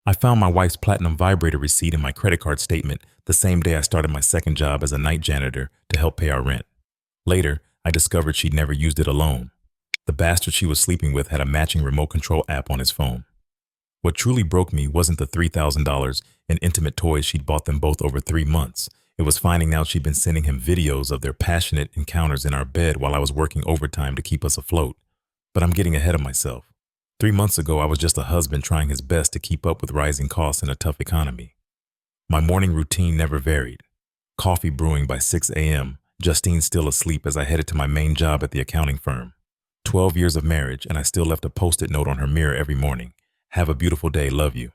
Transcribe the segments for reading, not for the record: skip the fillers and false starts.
I found my wife's platinum vibrator receipt in my credit card statement the same day I started my second job as a night janitor to help pay our rent. Later, I discovered she'd never used it alone. The bastard she was sleeping with had a matching remote control app on his phone. What truly broke me wasn't the $3,000 in intimate toys she'd bought them both over 3 months. It was finding out she'd been sending him videos of their passionate encounters in our bed while I was working overtime to keep us afloat. But I'm getting ahead of myself. 3 months ago, I was just a husband trying his best to keep up with rising costs in a tough economy. My morning routine never varied. Coffee brewing by 6 a.m., Justine still asleep as I headed to my main job at the accounting firm. 12 years of marriage, and I still left a post-it note on her mirror every morning. Have a beautiful day, love you.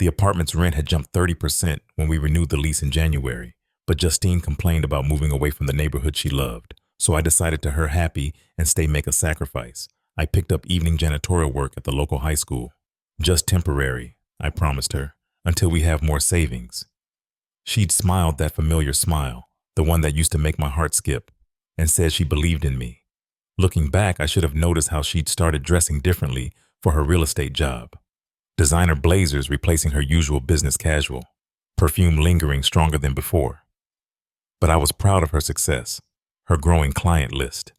The apartment's rent had jumped 30% when we renewed the lease in January, but Justine complained about moving away from the neighborhood she loved, so I decided to her happy and stay make a sacrifice. I picked up evening janitorial work at the local high school. Just temporary, I promised her, until we have more savings. She'd smiled that familiar smile, the one that used to make my heart skip, and said she believed in me. Looking back, I should have noticed how she'd started dressing differently for her real estate job. Designer blazers replacing her usual business casual, perfume lingering stronger than before. But I was proud of her success, her growing client list.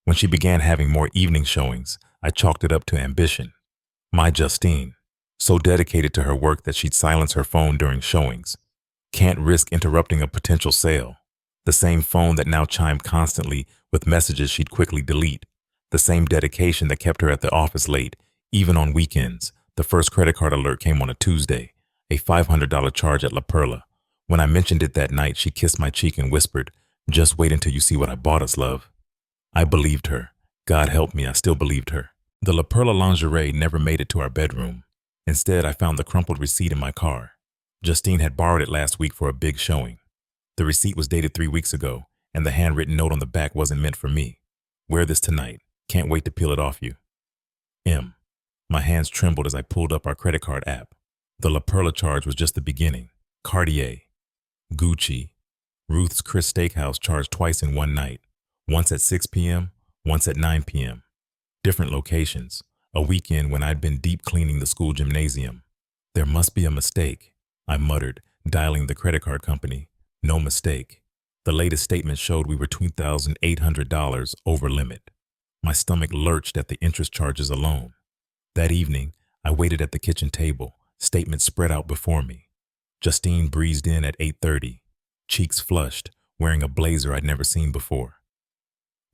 When she began having more evening showings, I chalked it up to ambition. My Justine, so dedicated to her work that she'd silence her phone during showings. Can't risk interrupting a potential sale. The same phone that now chimed constantly with messages she'd quickly delete. The same dedication that kept her at the office late, even on weekends. The first credit card alert came on a Tuesday, a $500 charge at La Perla. When I mentioned it that night, she kissed my cheek and whispered, "Just wait until you see what I bought us, love." I believed her. God help me, I still believed her. The La Perla lingerie never made it to our bedroom. Instead, I found the crumpled receipt in my car. Justine had borrowed it last week for a big showing. The receipt was dated 3 weeks ago, and the handwritten note on the back wasn't meant for me. Wear this tonight. Can't wait to peel it off you. M. My hands trembled as I pulled up our credit card app. The La Perla charge was just the beginning. Cartier, Gucci, Ruth's Chris Steakhouse charged twice in one night. Once at 6 p.m., once at 9 p.m. Different locations. A weekend when I'd been deep cleaning the school gymnasium. There must be a mistake, I muttered, dialing the credit card company. No mistake. The latest statement showed we were $2,800 over limit. My stomach lurched at the interest charges alone. That evening, I waited at the kitchen table, statements spread out before me. Justine breezed in at 8:30, cheeks flushed, wearing a blazer I'd never seen before.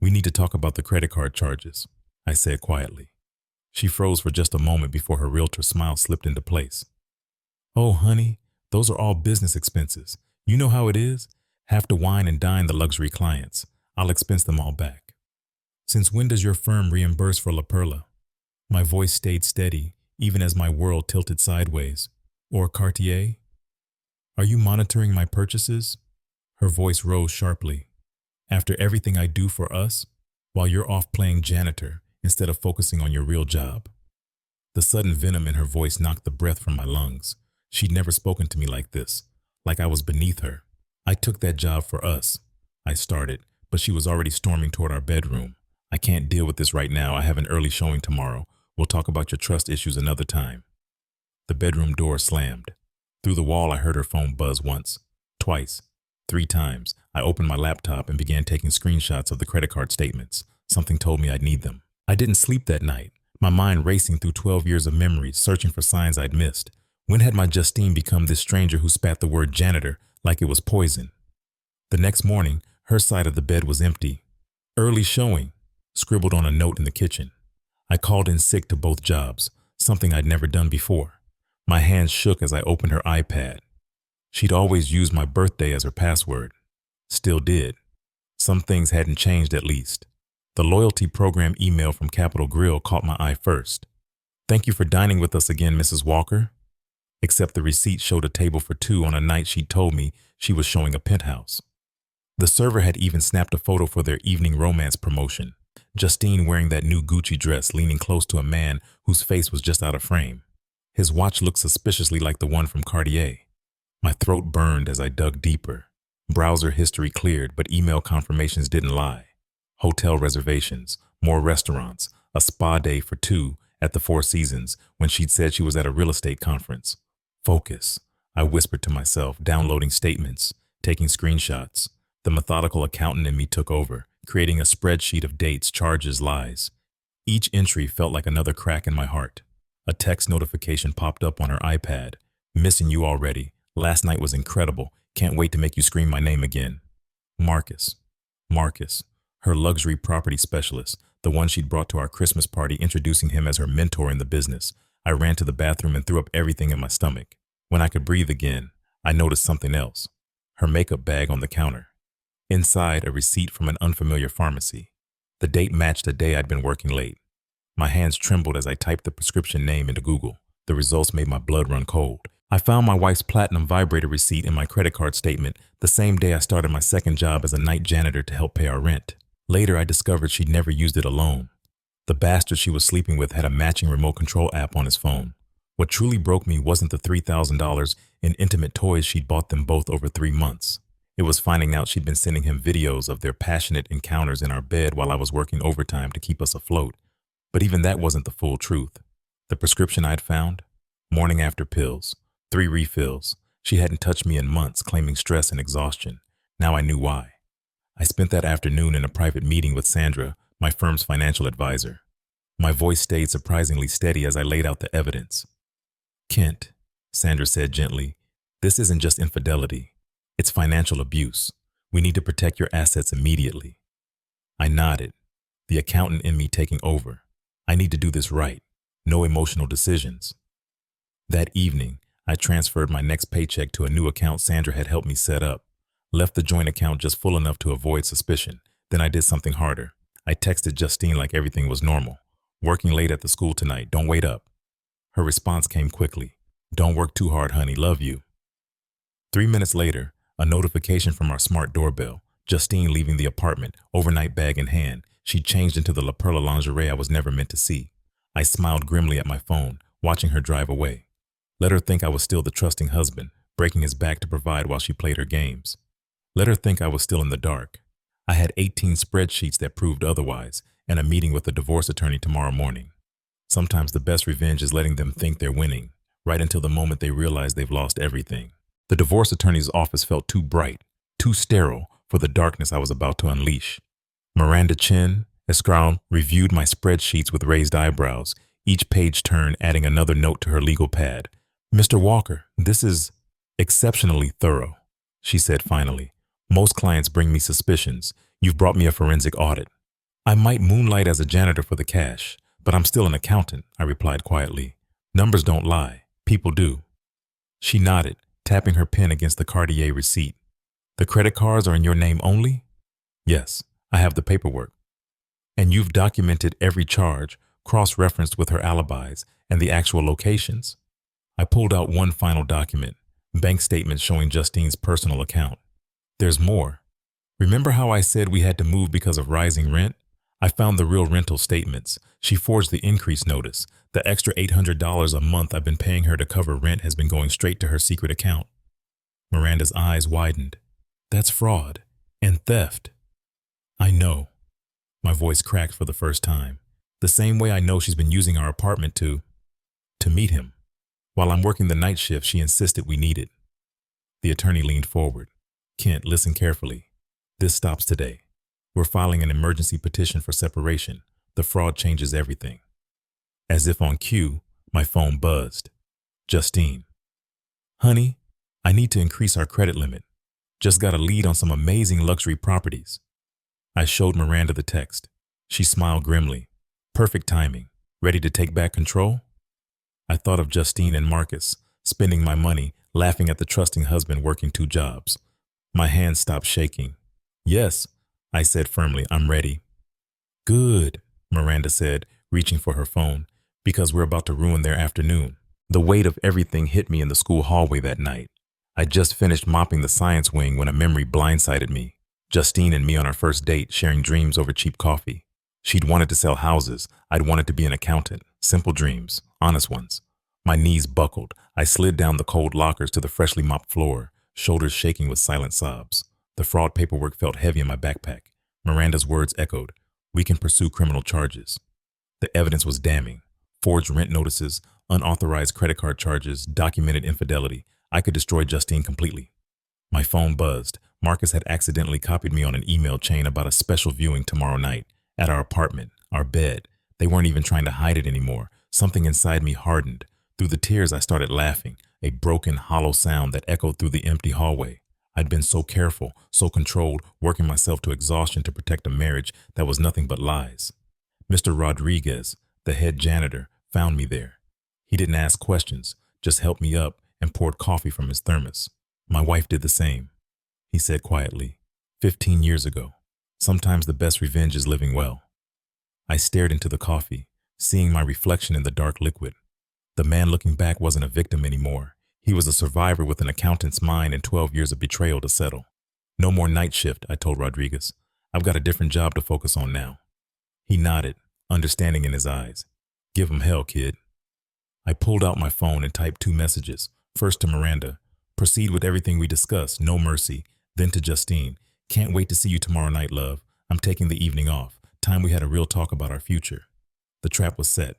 "We need to talk about the credit card charges," I said quietly. She froze for just a moment before her realtor smile slipped into place. "Oh, honey, those are all business expenses. You know how it is. Have to wine and dine the luxury clients. I'll expense them all back." "Since when does your firm reimburse for La Perla?" My voice stayed steady, even as my world tilted sideways. "Or Cartier? Are you monitoring my purchases?" Her voice rose sharply. "After everything I do for us, while you're off playing janitor instead of focusing on your real job." The sudden venom in her voice knocked the breath from my lungs. She'd never spoken to me like this, like I was beneath her. "I took that job for us," I started, but she was already storming toward our bedroom. "I can't deal with this right now. I have an early showing tomorrow. We'll talk about your trust issues another time." The bedroom door slammed. Through the wall, I heard her phone buzz once, twice, 3 times. I opened my laptop and began taking screenshots of the credit card statements. Something told me I'd need them. I didn't sleep that night, my mind racing through 12 years of memories, searching for signs I'd missed. When had my Justine become this stranger who spat the word janitor like it was poison? The next morning, her side of the bed was empty. "Early showing," scribbled on a note in the kitchen. I called in sick to both jobs, something I'd never done before. My hands shook as I opened her iPad. She'd always used my birthday as her password. Still did. Some things hadn't changed at least. The loyalty program email from Capitol Grill caught my eye first. "Thank you for dining with us again, Mrs. Walker." Except the receipt showed a table for 2 on a night she'd told me she was showing a penthouse. The server had even snapped a photo for their evening romance promotion. Justine wearing that new Gucci dress, leaning close to a man whose face was just out of frame. His watch looked suspiciously like the one from Cartier. My throat burned as I dug deeper. Browser history cleared, but email confirmations didn't lie. Hotel reservations, more restaurants, a spa day for 2, at the Four Seasons when she'd said she was at a real estate conference. Focus, I whispered to myself, downloading statements, taking screenshots. The methodical accountant in me took over, creating a spreadsheet of dates, charges, lies. Each entry felt like another crack in my heart. A text notification popped up on her iPad. Missing you already. Last night was incredible. Can't wait to make you scream my name again. Marcus. Marcus, her luxury property specialist, the one she'd brought to our Christmas party, introducing him as her mentor in the business. I ran to the bathroom and threw up everything in my stomach. When I could breathe again, I noticed something else. Her makeup bag on the counter. Inside, a receipt from an unfamiliar pharmacy. The date matched a day I'd been working late. My hands trembled as I typed the prescription name into Google. The results made my blood run cold. I found my wife's platinum vibrator receipt in my credit card statement the same day I started my second job as a night janitor to help pay our rent. Later, I discovered she'd never used it alone. The bastard she was sleeping with had a matching remote control app on his phone. What truly broke me wasn't the $3,000 in intimate toys she'd bought them both over 3 months. It was finding out she'd been sending him videos of their passionate encounters in our bed while I was working overtime to keep us afloat. But even that wasn't the full truth. The prescription I'd found? Morning after pills. 3 refills. She hadn't touched me in months, claiming stress and exhaustion. Now I knew why. I spent that afternoon in a private meeting with Sandra, my firm's financial advisor. My voice stayed surprisingly steady as I laid out the evidence. Kent, Sandra said gently, this isn't just infidelity. It's financial abuse. We need to protect your assets immediately. I nodded, the accountant in me taking over. I need to do this right. No emotional decisions. That evening, I transferred my next paycheck to a new account Sandra had helped me set up. Left the joint account just full enough to avoid suspicion. Then I did something harder. I texted Justine like everything was normal. Working late at the school tonight, don't wait up. Her response came quickly. Don't work too hard, honey, love you. 3 minutes later, a notification from our smart doorbell. Justine leaving the apartment, overnight bag in hand. She changed into the La Perla lingerie I was never meant to see. I smiled grimly at my phone, watching her drive away. Let her think I was still the trusting husband, breaking his back to provide while she played her games. Let her think I was still in the dark. I had 18 spreadsheets that proved otherwise, and a meeting with a divorce attorney tomorrow morning. Sometimes the best revenge is letting them think they're winning, right until the moment they realize they've lost everything. The divorce attorney's office felt too bright, too sterile for the darkness I was about to unleash. Miranda Chen, Escrown, reviewed my spreadsheets with raised eyebrows, each page turned, adding another note to her legal pad. Mr. Walker, this is exceptionally thorough, she said finally. Most clients bring me suspicions. You've brought me a forensic audit. I might moonlight as a janitor for the cash, but I'm still an accountant, I replied quietly. Numbers don't lie. People do. She nodded, tapping her pen against the Cartier receipt. The credit cards are in your name only? Yes, I have the paperwork. And you've documented every charge, cross-referenced with her alibis and the actual locations? I pulled out one final document, bank statements showing Justine's personal account. There's more. Remember how I said we had to move because of rising rent? I found the real rental statements. She forged the increase notice. The extra $800 a month I've been paying her to cover rent has been going straight to her secret account. Miranda's eyes widened. That's fraud and theft. I know. My voice cracked for the first time. The same way I know she's been using our apartment to meet him. While I'm working the night shift, she insisted we need it. The attorney leaned forward. Kent, listen carefully. This stops today. We're filing an emergency petition for separation. The fraud changes everything. As if on cue, my phone buzzed. Justine. Honey, I need to increase our credit limit. Just got a lead on some amazing luxury properties. I showed Miranda the text. She smiled grimly. Perfect timing. Ready to take back control? I thought of Justine and Marcus, spending my money, laughing at the trusting husband working 2 jobs. My hands stopped shaking. Yes, I said firmly, I'm ready. Good, Miranda said, reaching for her phone, because we're about to ruin their afternoon. The weight of everything hit me in the school hallway that night. I just finished mopping the science wing when a memory blindsided me. Justine and me on our first date, sharing dreams over cheap coffee. She'd wanted to sell houses. I'd wanted to be an accountant. Simple dreams, honest ones. My knees buckled. I slid down the cold lockers to the freshly mopped floor, shoulders shaking with silent sobs. The fraud paperwork felt heavy in my backpack. Miranda's words echoed. We can pursue criminal charges. The evidence was damning. Forged rent notices, unauthorized credit card charges, documented infidelity. I could destroy Justine completely. My phone buzzed. Marcus had accidentally copied me on an email chain about a special viewing tomorrow night at our apartment, our bed. They weren't even trying to hide it anymore. Something inside me hardened. Through the tears, I started laughing, a broken, hollow sound that echoed through the empty hallway. I'd been so careful, so controlled, working myself to exhaustion to protect a marriage that was nothing but lies. Mr. Rodriguez, the head janitor, found me there. He didn't ask questions, just helped me up and poured coffee from his thermos. My wife did the same. He said quietly, 15 years ago. Sometimes the best revenge is living well. I stared into the coffee, seeing my reflection in the dark liquid. The man looking back wasn't a victim anymore. He was a survivor with an accountant's mind and 12 years of betrayal to settle. No more night shift, I told Rodriguez. I've got a different job to focus on now. He nodded, understanding in his eyes. Give him hell, kid. I pulled out my phone and typed 2 messages. First to Miranda. Proceed with everything we discussed, no mercy. Then to Justine. Can't wait to see you tomorrow night, love. I'm taking the evening off. Time we had a real talk about our future. The trap was set.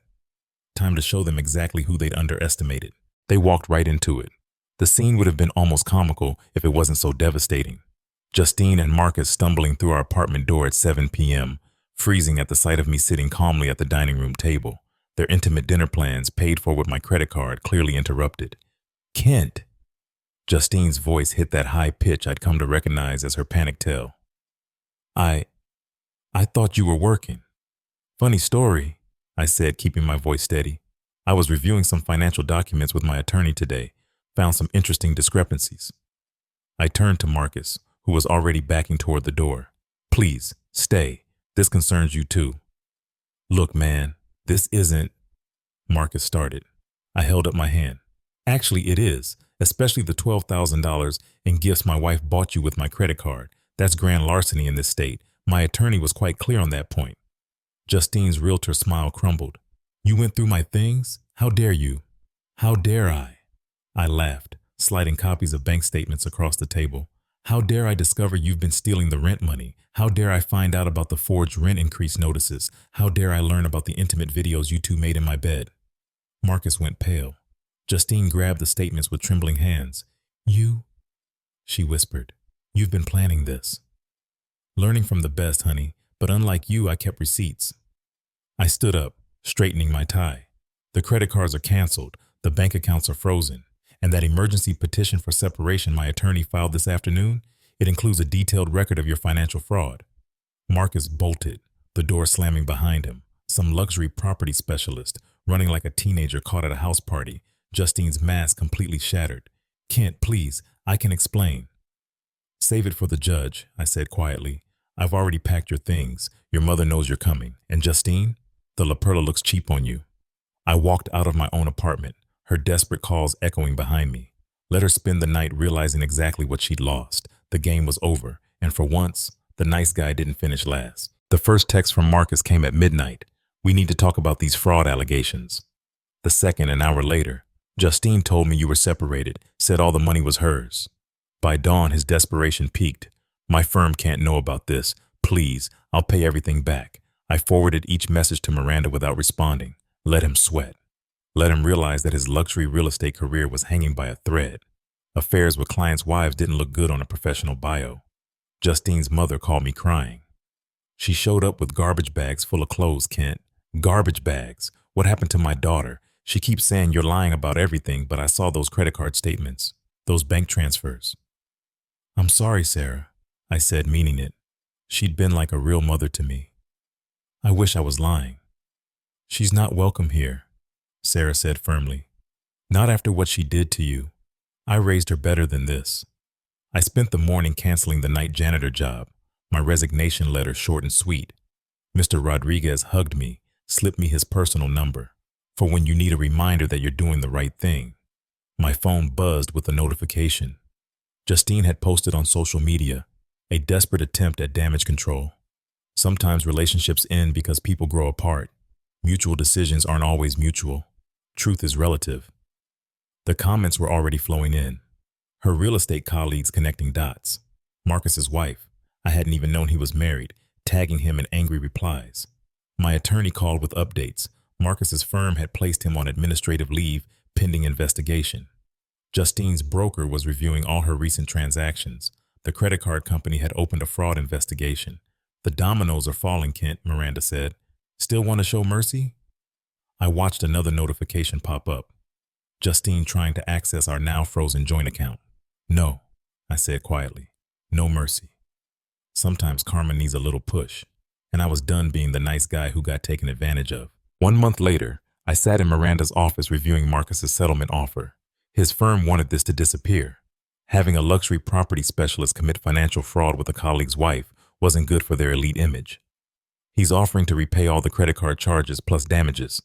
Time to show them exactly who they'd underestimated. They walked right into it. The scene would have been almost comical if it wasn't so devastating. Justine and Marcus stumbling through our apartment door at 7 p.m., freezing at the sight of me sitting calmly at the dining room table, their intimate dinner plans paid for with my credit card clearly interrupted. Kent! Justine's voice hit that high pitch I'd come to recognize as her panic tell. I thought you were working. Funny story, I said, keeping my voice steady. I was reviewing some financial documents with my attorney today, found some interesting discrepancies. I turned to Marcus, who was already backing toward the door. Please, stay. This concerns you too. Look, man, this isn't... Marcus started. I held up my hand. Actually, it is, especially the $12,000 in gifts my wife bought you with my credit card. That's grand larceny in this state. My attorney was quite clear on that point. Justine's realtor smile crumbled. You went through my things? How dare you? How dare I? I laughed, sliding copies of bank statements across the table. How dare I discover you've been stealing the rent money? How dare I find out about the forged rent increase notices? How dare I learn about the intimate videos you two made in my bed? Marcus went pale. Justine grabbed the statements with trembling hands. You, she whispered, you've been planning this. Learning from the best, honey, but unlike you, I kept receipts. I stood up, straightening my tie. The credit cards are canceled, the bank accounts are frozen, and that emergency petition for separation my attorney filed this afternoon, it includes a detailed record of your financial fraud. Marcus bolted, the door slamming behind him. Some luxury property specialist, running like a teenager caught at a house party, Justine's mask completely shattered. Kent, please, I can explain. Save it for the judge, I said quietly. I've already packed your things. Your mother knows you're coming. And Justine, the La Perla looks cheap on you. I walked out of my own apartment, her desperate calls echoing behind me. Let her spend the night realizing exactly what she'd lost. The game was over, and for once, the nice guy didn't finish last. The first text from Marcus came at midnight. We need to talk about these fraud allegations. The second, an hour later, Justine told me you were separated, said all the money was hers. By dawn, his desperation peaked. My firm can't know about this. Please, I'll pay everything back. I forwarded each message to Miranda without responding. Let him sweat. Let him realize that his luxury real estate career was hanging by a thread. Affairs with clients' wives didn't look good on a professional bio. Justine's mother called me crying. She showed up with garbage bags full of clothes, Kent. Garbage bags. What happened to my daughter? She keeps saying you're lying about everything, but I saw those credit card statements, those bank transfers. I'm sorry, Sarah, I said, meaning it. She'd been like a real mother to me. I wish I was lying. She's not welcome here, Sarah said firmly. Not after what she did to you. I raised her better than this. I spent the morning canceling the night janitor job, my resignation letter short and sweet. Mr. Rodriguez hugged me, slipped me his personal number, for when you need a reminder that you're doing the right thing. My phone buzzed with a notification. Justine had posted on social media, a desperate attempt at damage control. Sometimes relationships end because people grow apart. Mutual decisions aren't always mutual. Truth is relative. The comments were already flowing in. Her real estate colleagues connecting dots. Marcus's wife. I hadn't even known he was married, tagging him in angry replies. My attorney called with updates. Marcus's firm had placed him on administrative leave pending investigation. Justine's broker was reviewing all her recent transactions. The credit card company had opened a fraud investigation. The dominoes are falling, Kent, Miranda said. Still want to show mercy? I watched another notification pop up. Justine trying to access our now frozen joint account. No, I said quietly. No mercy. Sometimes karma needs a little push, and I was done being the nice guy who got taken advantage of. 1 month later, I sat in Miranda's office reviewing Marcus's settlement offer. His firm wanted this to disappear. Having a luxury property specialist commit financial fraud with a colleague's wife wasn't good for their elite image. He's offering to repay all the credit card charges plus damages,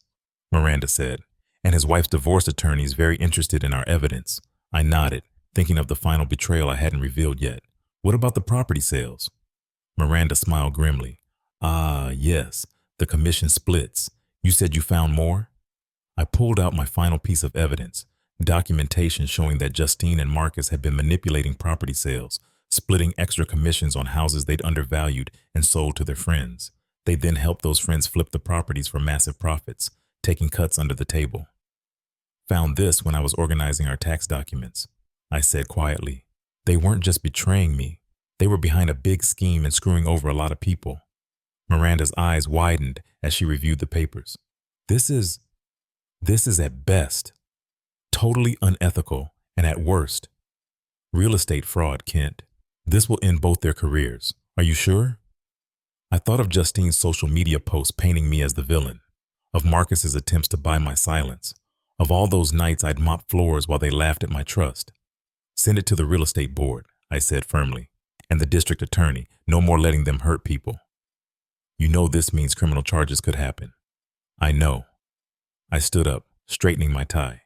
Miranda said, and his wife's divorce attorney is very interested in our evidence. I nodded, thinking of the final betrayal I hadn't revealed yet. What about the property sales? Miranda smiled grimly. Ah, yes, the commission splits. You said you found more? I pulled out my final piece of evidence, documentation showing that Justine and Marcus had been manipulating property sales, splitting extra commissions on houses they'd undervalued and sold to their friends. They then helped those friends flip the properties for massive profits, taking cuts under the table. Found this when I was organizing our tax documents. I said quietly, they weren't just betraying me. They were behind a big scheme and screwing over a lot of people. Miranda's eyes widened as she reviewed the papers. This is at best totally unethical and at worst real estate fraud, Kent. This will end both their careers. Are you sure? I thought of Justine's social media posts painting me as the villain, of Marcus's attempts to buy my silence, of all those nights I'd mop floors while they laughed at my trust. Send it to the real estate board, I said firmly, and the district attorney, no more letting them hurt people. You know this means criminal charges could happen. I know. I stood up, straightening my tie.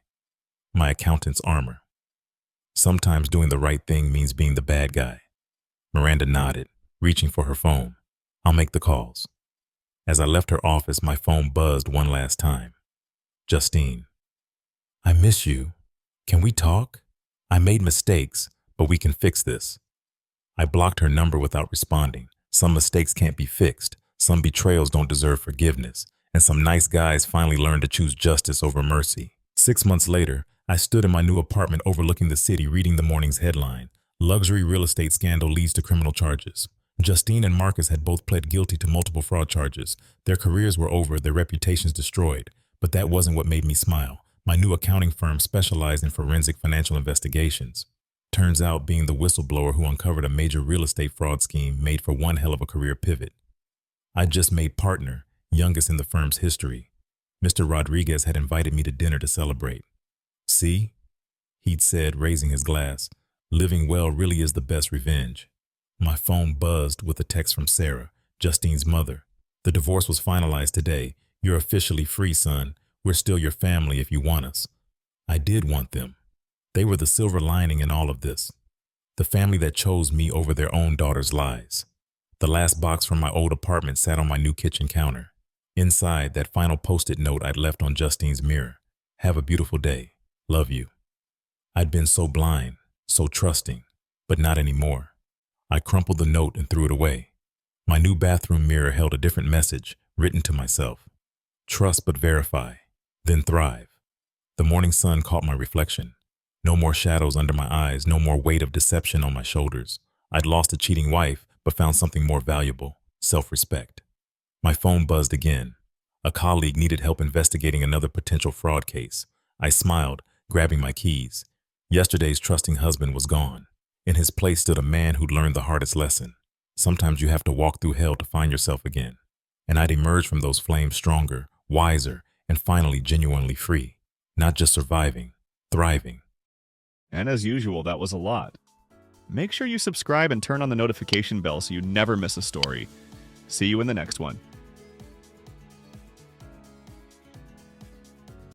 My accountant's armor. Sometimes doing the right thing means being the bad guy. Miranda nodded, reaching for her phone. I'll make the calls. As I left her office, my phone buzzed one last time. Justine. I miss you. Can we talk? I made mistakes, but we can fix this. I blocked her number without responding. Some mistakes can't be fixed. Some betrayals don't deserve forgiveness. And some nice guys finally learned to choose justice over mercy. 6 months later, I stood in my new apartment overlooking the city reading the morning's headline. Luxury real estate scandal leads to criminal charges. Justine and Marcus had both pled guilty to multiple fraud charges. Their careers were over, their reputations destroyed. But that wasn't what made me smile. My new accounting firm specialized in forensic financial investigations. Turns out being the whistleblower who uncovered a major real estate fraud scheme made for one hell of a career pivot. I just made partner, youngest in the firm's history. Mr. Rodriguez had invited me to dinner to celebrate. See? He'd said, raising his glass. Living well really is the best revenge. My phone buzzed with a text from Sarah, Justine's mother. The divorce was finalized today. You're officially free, son. We're still your family if you want us. I did want them. They were the silver lining in all of this. The family that chose me over their own daughter's lies. The last box from my old apartment sat on my new kitchen counter. Inside, that final post-it note I'd left on Justine's mirror. Have a beautiful day. Love you. I'd been so blind, so trusting, but not anymore. I crumpled the note and threw it away. My new bathroom mirror held a different message, written to myself. Trust but verify, then thrive. The morning sun caught my reflection. No more shadows under my eyes, no more weight of deception on my shoulders. I'd lost a cheating wife, but found something more valuable, self-respect. My phone buzzed again. A colleague needed help investigating another potential fraud case. I smiled, grabbing my keys. Yesterday's trusting husband was gone. In his place stood a man who'd learned the hardest lesson. Sometimes you have to walk through hell to find yourself again. And I'd emerged from those flames stronger, wiser, and finally genuinely free. Not just surviving, thriving. And as usual, that was a lot. Make sure you subscribe and turn on the notification bell so you never miss a story. See you in the next one.